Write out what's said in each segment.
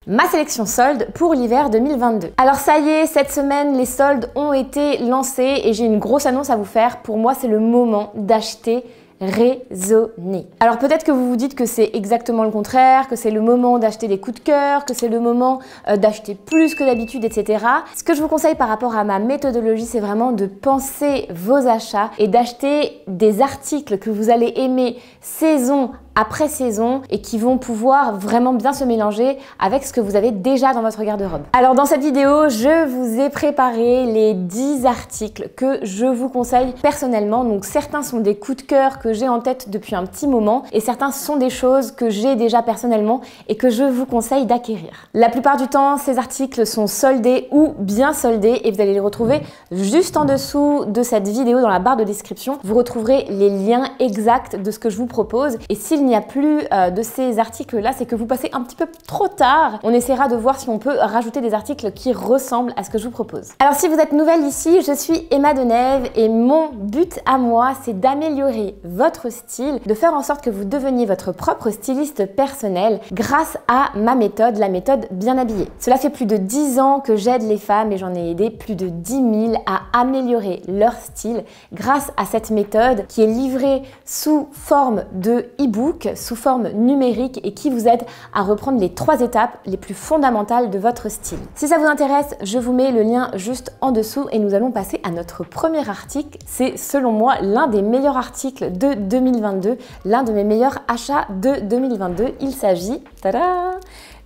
ma sélection solde pour l'hiver 2022. Alors ça y est, cette semaine, les soldes ont été lancés et j'ai une grosse annonce à vous faire. Pour moi, c'est le moment d'acheter raisonner. Alors peut-être que vous vous dites que c'est exactement le contraire, que c'est le moment d'acheter des coups de cœur, que c'est le moment d'acheter plus que d'habitude, etc. Ce que je vous conseille par rapport à ma méthodologie, c'est vraiment de penser vos achats et d'acheter des articles que vous allez aimer saison après saison et qui vont pouvoir vraiment bien se mélanger avec ce que vous avez déjà dans votre garde-robe. Alors dans cette vidéo, je vous ai préparé les 10 articles que je vous conseille personnellement. Donc certains sont des coups de cœur que j'ai en tête depuis un petit moment et certains sont des choses que j'ai déjà personnellement et que je vous conseille d'acquérir. La plupart du temps, ces articles sont soldés ou bien soldés et vous allez les retrouver juste en dessous de cette vidéo dans la barre de description. Vous retrouverez les liens exacts de ce que je vous propose et s'il n'y a plus de ces articles-là, c'est que vous passez un petit peu trop tard. On essaiera de voir si on peut rajouter des articles qui ressemblent à ce que je vous propose. Alors si vous êtes nouvelle ici, je suis Emma Denève et mon but à moi, c'est d'améliorer votre style, de faire en sorte que vous deveniez votre propre styliste personnel grâce à ma méthode, la méthode bien habillée. Cela fait plus de 10 ans que j'aide les femmes et j'en ai aidé plus de 10 000 à améliorer leur style grâce à cette méthode qui est livrée sous forme de e-book, sous forme numérique et qui vous aide à reprendre les 3 étapes les plus fondamentales de votre style. Si ça vous intéresse, je vous mets le lien juste en dessous et nous allons passer à notre premier article. C'est selon moi l'un des meilleurs articles de 2022, l'un de mes meilleurs achats de 2022. Il s'agit, tada,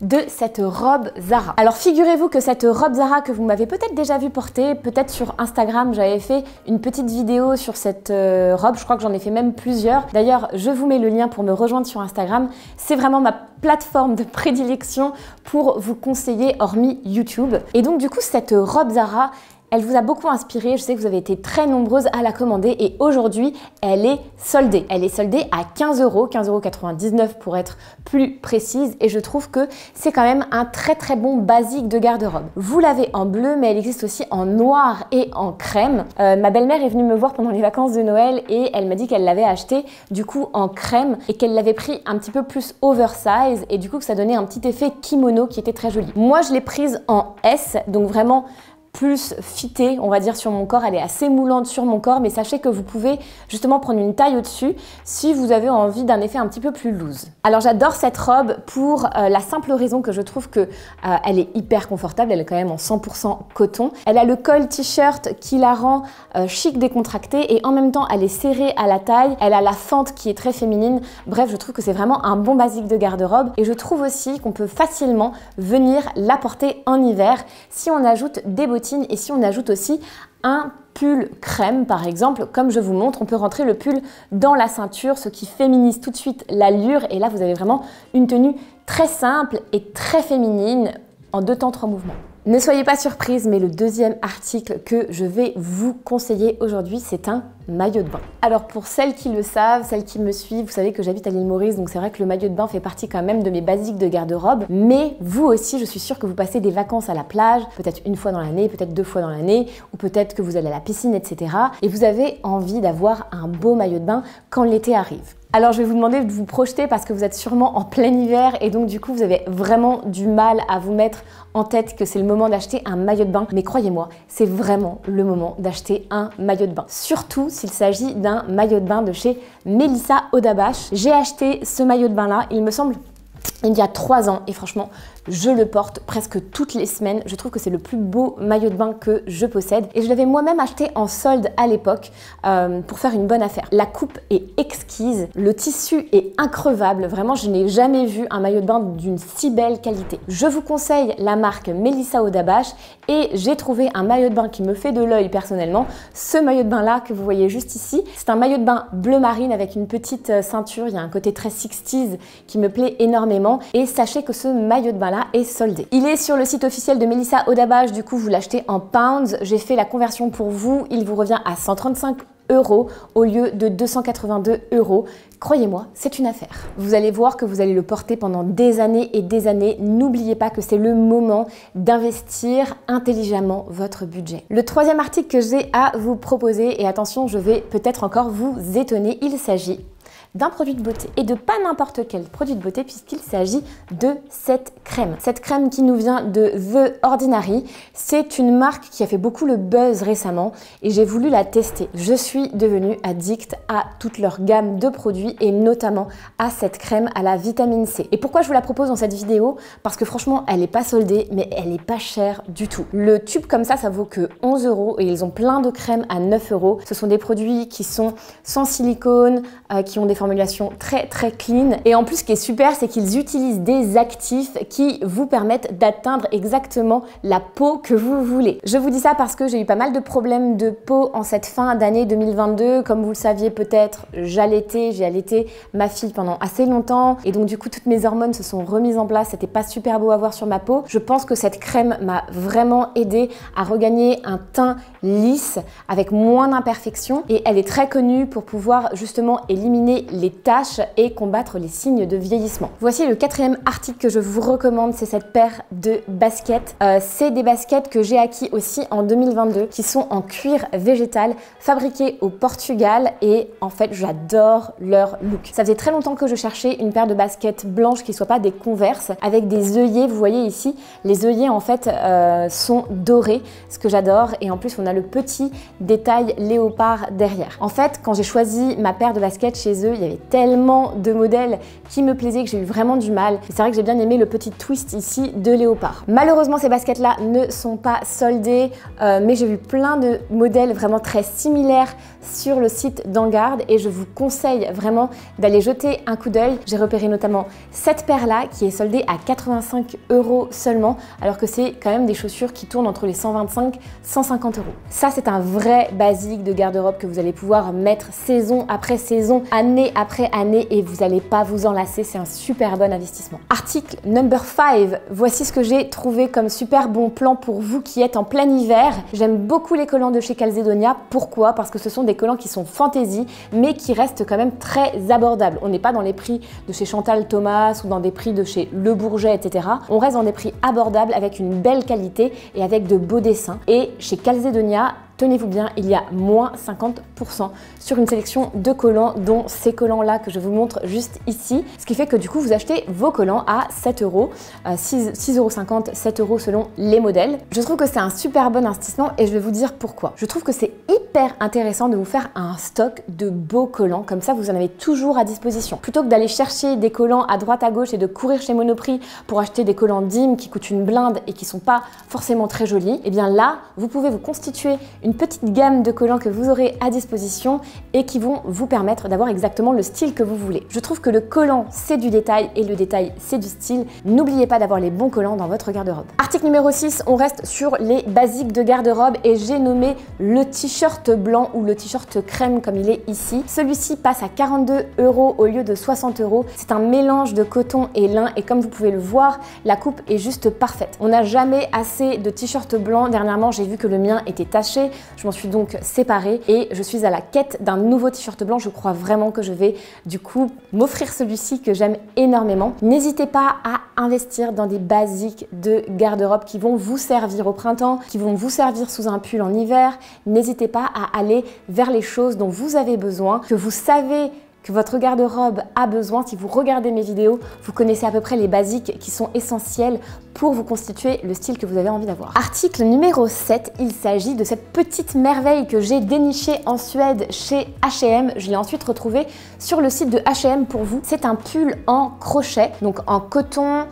de cette robe Zara. Alors figurez-vous que cette robe Zara que vous m'avez peut-être déjà vu porter, peut-être sur Instagram, j'avais fait une petite vidéo sur cette robe, je crois que j'en ai fait même plusieurs. D'ailleurs, je vous mets le lien pour me rejoindre sur Instagram. C'est vraiment ma plateforme de prédilection pour vous conseiller hormis YouTube. Et donc du coup, cette robe Zara, elle vous a beaucoup inspiré, je sais que vous avez été très nombreuses à la commander et aujourd'hui, elle est soldée. Elle est soldée à 15 €, 15,99 € pour être plus précise et je trouve que c'est quand même un très bon basique de garde-robe. Vous l'avez en bleu mais elle existe aussi en noir et en crème. Ma belle-mère est venue me voir pendant les vacances de Noël et elle m'a dit qu'elle l'avait acheté du coup en crème et qu'elle l'avait pris un petit peu plus oversize et du coup que ça donnait un petit effet kimono qui était très joli. Moi je l'ai prise en S, donc vraiment plus fitée, on va dire, sur mon corps. Elle est assez moulante sur mon corps, mais sachez que vous pouvez justement prendre une taille au-dessus si vous avez envie d'un effet un petit peu plus loose. Alors j'adore cette robe pour la simple raison que je trouve que elle est hyper confortable, elle est quand même en 100% coton. Elle a le col t-shirt qui la rend chic décontractée et en même temps elle est serrée à la taille, elle a la fente qui est très féminine. Bref, je trouve que c'est vraiment un bon basique de garde-robe et je trouve aussi qu'on peut facilement venir la porter en hiver si on ajoute des bottines et si on ajoute aussi un pull crème par exemple, comme je vous montre, on peut rentrer le pull dans la ceinture, ce qui féminise tout de suite l'allure et là vous avez vraiment une tenue très simple et très féminine en 2 temps 3 mouvements. Ne soyez pas surprise, mais le deuxième article que je vais vous conseiller aujourd'hui, c'est un maillot de bain. Alors pour celles qui le savent, celles qui me suivent, vous savez que j'habite à l'île Maurice, donc c'est vrai que le maillot de bain fait partie quand même de mes basiques de garde-robe. Mais vous aussi, je suis sûre que vous passez des vacances à la plage, peut-être une fois dans l'année, peut-être 2 fois dans l'année, ou peut-être que vous allez à la piscine, etc. Et vous avez envie d'avoir un beau maillot de bain quand l'été arrive. Alors je vais vous demander de vous projeter parce que vous êtes sûrement en plein hiver et donc du coup vous avez vraiment du mal à vous mettre en tête que c'est le moment d'acheter un maillot de bain. Mais croyez-moi, c'est vraiment le moment d'acheter un maillot de bain. Surtout s'il s'agit d'un maillot de bain de chez Melissa Odabash. J'ai acheté ce maillot de bain là, il me semble, il y a 3 ans et franchement, je le porte presque toutes les semaines. Je trouve que c'est le plus beau maillot de bain que je possède et je l'avais moi-même acheté en solde à l'époque pour faire une bonne affaire. La coupe est exquise, le tissu est increvable. Vraiment, je n'ai jamais vu un maillot de bain d'une si belle qualité. Je vous conseille la marque Melissa Odabash et j'ai trouvé un maillot de bain qui me fait de l'œil personnellement. Ce maillot de bain là que vous voyez juste ici, c'est un maillot de bain bleu marine avec une petite ceinture. Il y a un côté très 60s qui me plaît énormément et sachez que ce maillot de bain là est soldé. Il est sur le site officiel de Melissa Odabash, du coup vous l'achetez en pounds. J'ai fait la conversion pour vous, il vous revient à 135 € au lieu de 282 €. Croyez-moi, c'est une affaire. Vous allez voir que vous allez le porter pendant des années et des années. N'oubliez pas que c'est le moment d'investir intelligemment votre budget. Le troisième article que j'ai à vous proposer, et attention, je vais peut-être encore vous étonner, il s'agit d'un produit de beauté. Et de pas n'importe quel produit de beauté puisqu'il s'agit de cette crème. Cette crème qui nous vient de The Ordinary. C'est une marque qui a fait beaucoup le buzz récemment et j'ai voulu la tester. Je suis devenue addict à toute leur gamme de produits et notamment à cette crème à la vitamine C. Et pourquoi je vous la propose dans cette vidéo? Parce que franchement, elle n'est pas soldée, mais elle n'est pas chère du tout. Le tube comme ça vaut que 11 € et ils ont plein de crèmes à 9 €. Ce sont des produits qui sont sans silicone, qui ont des formulations très clean. Et en plus, ce qui est super, c'est qu'ils utilisent des actifs qui vous permettent d'atteindre exactement la peau que vous voulez. Je vous dis ça parce que j'ai eu pas mal de problèmes de peau en cette fin d'année 2022. Comme vous le saviez peut-être, j'ai allaité ma fille pendant assez longtemps et donc du coup toutes mes hormones se sont remises en place. C'était pas super beau à voir sur ma peau. Je pense que cette crème m'a vraiment aidé à regagner un teint lisse avec moins d'imperfections et elle est très connue pour pouvoir justement éliminer les taches et combattre les signes de vieillissement. Voici le 4e article que je vous recommande, c'est cette paire de baskets. C'est des baskets que j'ai acquis aussi en 2022 qui sont en cuir végétal fabriqués au Portugal et en fait j'adore leur look. Ça faisait très longtemps que je cherchais une paire de baskets blanches qui ne soient pas des Converse avec des œillets. Vous voyez ici, les œillets en fait sont dorés, ce que j'adore, et en plus on a le petit détail léopard derrière. En fait, quand j'ai choisi ma paire de baskets chez eux, il y avait tellement de modèles qui me plaisaient que j'ai eu vraiment du mal. C'est vrai que j'ai bien aimé le petit twist ici de léopard. Malheureusement, ces baskets là ne sont pas soldées, mais j'ai vu plein de modèles vraiment très similaires sur le site d'Angarde et je vous conseille vraiment d'aller jeter un coup d'œil. J'ai repéré notamment cette paire là qui est soldée à 85 € seulement, alors que c'est quand même des chaussures qui tournent entre les 125 et 150 €. Ça, c'est un vrai basique de garde-robe que vous allez pouvoir mettre saison après saison, année après année et vous n'allez pas vous en lasser. C'est un super bon investissement. Article number 5. Voici ce que j'ai trouvé comme super bon plan pour vous qui êtes en plein hiver. J'aime beaucoup les collants de chez Calzedonia. Pourquoi? Parce que ce sont des collants qui sont fantaisie mais qui restent quand même très abordables. On n'est pas dans les prix de chez Chantal Thomas ou dans des prix de chez Le Bourget, etc. On reste dans des prix abordables avec une belle qualité et avec de beaux dessins. Et chez Calzedonia, tenez-vous bien, il y a moins 50% sur une sélection de collants, dont ces collants-là que je vous montre juste ici. Ce qui fait que du coup, vous achetez vos collants à 7 €, 6,50 €, 7 € selon les modèles. Je trouve que c'est un super bon investissement et je vais vous dire pourquoi. Je trouve que c'est hyper intéressant de vous faire un stock de beaux collants, comme ça vous en avez toujours à disposition. Plutôt que d'aller chercher des collants à droite à gauche et de courir chez Monoprix pour acheter des collants Dim qui coûtent une blinde et qui sont pas forcément très jolis, et bien là, vous pouvez vous constituer une petite gamme de collants que vous aurez à disposition et qui vont vous permettre d'avoir exactement le style que vous voulez. Je trouve que le collant, c'est du détail et le détail, c'est du style. N'oubliez pas d'avoir les bons collants dans votre garde-robe. Article numéro 6, on reste sur les basiques de garde-robe et j'ai nommé le t-shirt blanc ou le t-shirt crème comme il est ici. Celui-ci passe à 42 € au lieu de 60 €. C'est un mélange de coton et lin et comme vous pouvez le voir, la coupe est juste parfaite. On n'a jamais assez de t-shirt blanc. Dernièrement, j'ai vu que le mien était taché. Je m'en suis donc séparée et je suis à la quête d'un nouveau t-shirt blanc. Je crois vraiment que je vais du coup m'offrir celui-ci que j'aime énormément. N'hésitez pas à investir dans des basiques de garde-robe qui vont vous servir au printemps, qui vont vous servir sous un pull en hiver. N'hésitez pas à aller vers les choses dont vous avez besoin, que vous savez que votre garde-robe a besoin. Si vous regardez mes vidéos, vous connaissez à peu près les basiques qui sont essentiels pour vous constituer le style que vous avez envie d'avoir. Article numéro 7, il s'agit de cette petite merveille que j'ai dénichée en Suède chez H&M. Je l'ai ensuite retrouvée sur le site de H&M pour vous. C'est un pull en crochet, donc en coton,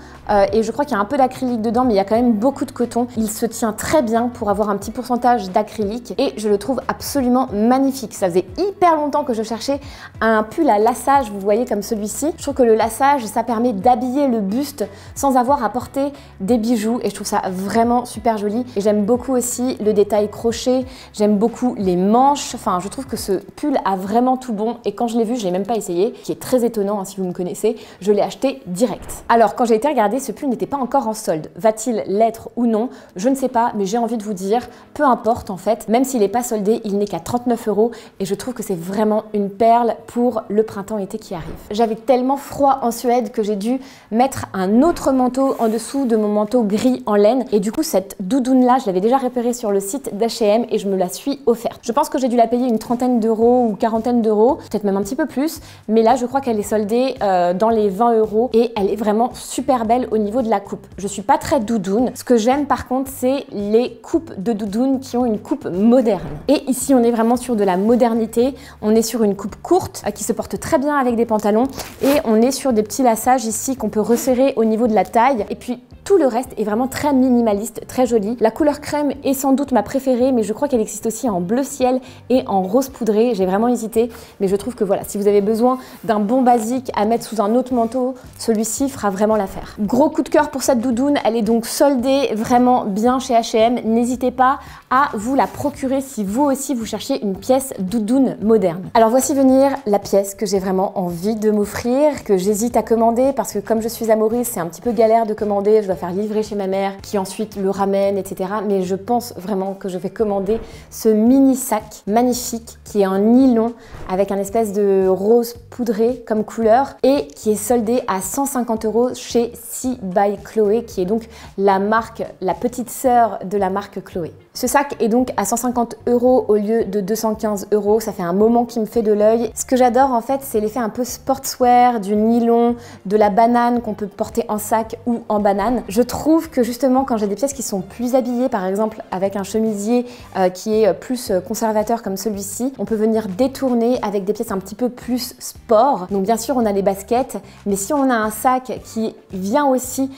et je crois qu'il y a un peu d'acrylique dedans, mais il y a quand même beaucoup de coton. Il se tient très bien pour avoir un petit pourcentage d'acrylique et je le trouve absolument magnifique. Ça faisait hyper longtemps que je cherchais un pull à lassage, vous voyez, comme celui-ci. Je trouve que le lassage, ça permet d'habiller le buste sans avoir à porter des bijoux et je trouve ça vraiment super joli. Et j'aime beaucoup aussi le détail crochet, j'aime beaucoup les manches. Enfin, je trouve que ce pull a vraiment tout bon et quand je l'ai vu, je l'ai même pas essayé, qui est très étonnant hein, si vous me connaissez, je l'ai acheté direct. Alors, quand j'ai été regarder regardé, ce pull n'était pas encore en solde. Va-t-il l'être ou non? Je ne sais pas, mais j'ai envie de vous dire, peu importe en fait, même s'il n'est pas soldé, il n'est qu'à 39 € et je trouve que c'est vraiment une perle pour le printemps-été qui arrive. J'avais tellement froid en Suède que j'ai dû mettre un autre manteau en dessous de mon manteau gris en laine et du coup cette doudoune là, je l'avais déjà repérée sur le site d'H&M et je me la suis offerte. Je pense que j'ai dû la payer une trentaine d'euros ou quarantaine d'euros, peut-être même un petit peu plus, mais là je crois qu'elle est soldée dans les 20 € et elle est vraiment super belle au niveau de la coupe. Je suis pas très doudoune, ce que j'aime par contre c'est les coupes de doudoune qui ont une coupe moderne. Et ici on est vraiment sur de la modernité, on est sur une coupe courte qui se porte très bien avec des pantalons et on est sur des petits lassages ici qu'on peut resserrer au niveau de la taille et puis tout le reste est vraiment très minimaliste, très joli. La couleur crème est sans doute ma préférée, mais je crois qu'elle existe aussi en bleu ciel et en rose poudré. J'ai vraiment hésité, mais je trouve que voilà, si vous avez besoin d'un bon basique à mettre sous un autre manteau, celui-ci fera vraiment l'affaire. Gros coup de cœur pour cette doudoune, elle est donc soldée vraiment bien chez H&M. N'hésitez pas à vous la procurer si vous aussi vous cherchez une pièce doudoune moderne. Alors voici venir la pièce que j'ai vraiment envie de m'offrir, que j'hésite à commander parce que comme je suis à Maurice, c'est un petit peu galère de commander. Je dois faire livrer chez ma mère qui ensuite le ramène, etc. Mais je pense vraiment que je vais commander ce mini sac magnifique qui est en nylon avec un espèce de rose poudré comme couleur et qui est soldé à 150 € chez See by Chloé qui est donc la marque, la petite sœur de la marque Chloé. Ce sac est donc à 150 € au lieu de 215 €. Ça fait un moment qui me fait de l'œil. Ce que j'adore en fait, c'est l'effet un peu sportswear, du nylon, de la banane qu'on peut porter en sac ou en banane. Je trouve que justement quand j'ai des pièces qui sont plus habillées, par exemple avec un chemisier qui est plus conservateur comme celui-ci, on peut venir détourner avec des pièces un petit peu plus sport. Donc bien sûr on a les baskets, mais si on a un sac qui vient aussi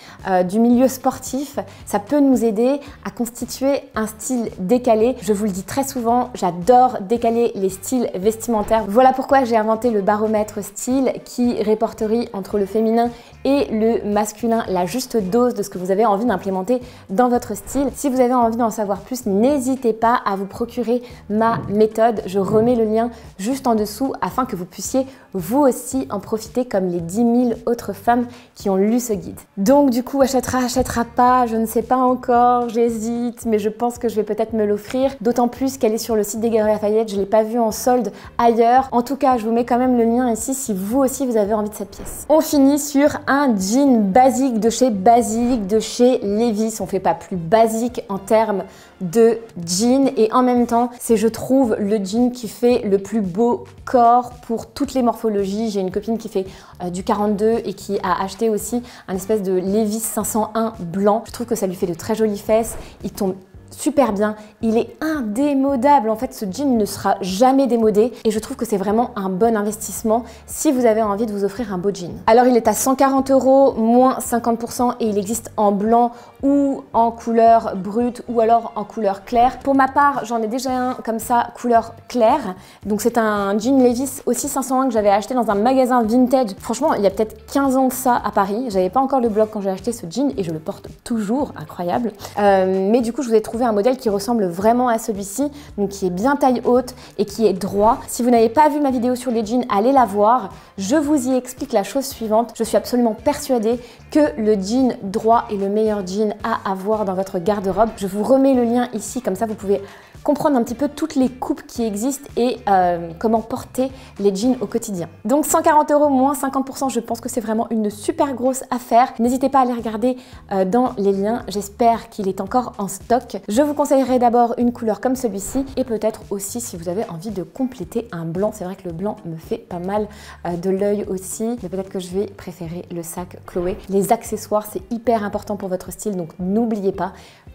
du milieu sportif, ça peut nous aider à constituer un style décalé. Je vous le dis très souvent, j'adore décaler les styles vestimentaires. Voilà pourquoi j'ai inventé le baromètre style qui répertorie entre le féminin et le masculin la juste dose de ce que vous avez envie d'implémenter dans votre style. Si vous avez envie d'en savoir plus, n'hésitez pas à vous procurer ma méthode. Je remets le lien juste en dessous afin que vous puissiez vous aussi en profiter comme les 10 000 autres femmes qui ont lu ce guide. Donc du coup, achètera pas, je ne sais pas encore, j'hésite, mais je pense que je vais peut-être me l'offrir, d'autant plus qu'elle est sur le site des Galeries Lafayette, je ne l'ai pas vue en solde ailleurs. En tout cas, je vous mets quand même le lien ici si vous aussi vous avez envie de cette pièce. On finit sur un jean basique de chez Levi's. On fait pas plus basique en termes de jean et en même temps, c'est je trouve le jean qui fait le plus beau corps pour toutes les morphologies. J'ai une copine qui fait du 42 et qui a acheté aussi un espèce de Levi's 501 blanc. Je trouve que ça lui fait de très jolies fesses. Il tombe super bien, il est indémodable. En fait, ce jean ne sera jamais démodé et je trouve que c'est vraiment un bon investissement si vous avez envie de vous offrir un beau jean. Alors, il est à 140 € moins 50% et il existe en blanc ou en couleur brute ou alors en couleur claire. Pour ma part, j'en ai déjà un comme ça, couleur claire. Donc, c'est un jean Levi's aussi 501 que j'avais acheté dans un magasin vintage. Franchement, il y a peut-être 15 ans de ça à Paris. J'avais pas encore le blog quand j'ai acheté ce jean et je le porte toujours, incroyable. Mais du coup, je vous ai trouvé un modèle qui ressemble vraiment à celui-ci, donc qui est bien taille haute et qui est droit. Si vous n'avez pas vu ma vidéo sur les jeans, allez la voir. Je vous y explique la chose suivante. Je suis absolument persuadée que le jean droit est le meilleur jean à avoir dans votre garde-robe. Je vous remets le lien ici, comme ça vous pouvez comprendre un petit peu toutes les coupes qui existent et comment porter les jeans au quotidien. Donc 140 € moins 50%, je pense que c'est vraiment une super grosse affaire. N'hésitez pas à aller regarder dans les liens. J'espère qu'il est encore en stock. Je vous conseillerais d'abord une couleur comme celui-ci et peut-être aussi si vous avez envie de compléter un blanc. C'est vrai que le blanc me fait pas mal de l'œil aussi, mais peut-être que je vais préférer le sac Chloé. Les accessoires, c'est hyper important pour votre style, donc n'oubliez pas,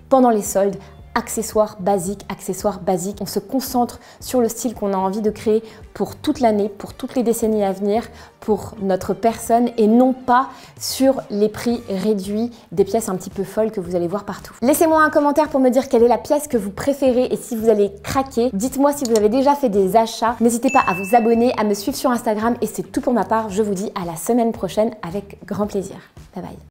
pendant les soldes, accessoires basiques. On se concentre sur le style qu'on a envie de créer pour toute l'année, pour toutes les décennies à venir, pour notre personne et non pas sur les prix réduits des pièces un petit peu folles que vous allez voir partout. Laissez-moi un commentaire pour me dire quelle est la pièce que vous préférez et si vous allez craquer. Dites-moi si vous avez déjà fait des achats. N'hésitez pas à vous abonner, à me suivre sur Instagram et c'est tout pour ma part. Je vous dis à la semaine prochaine avec grand plaisir. Bye bye.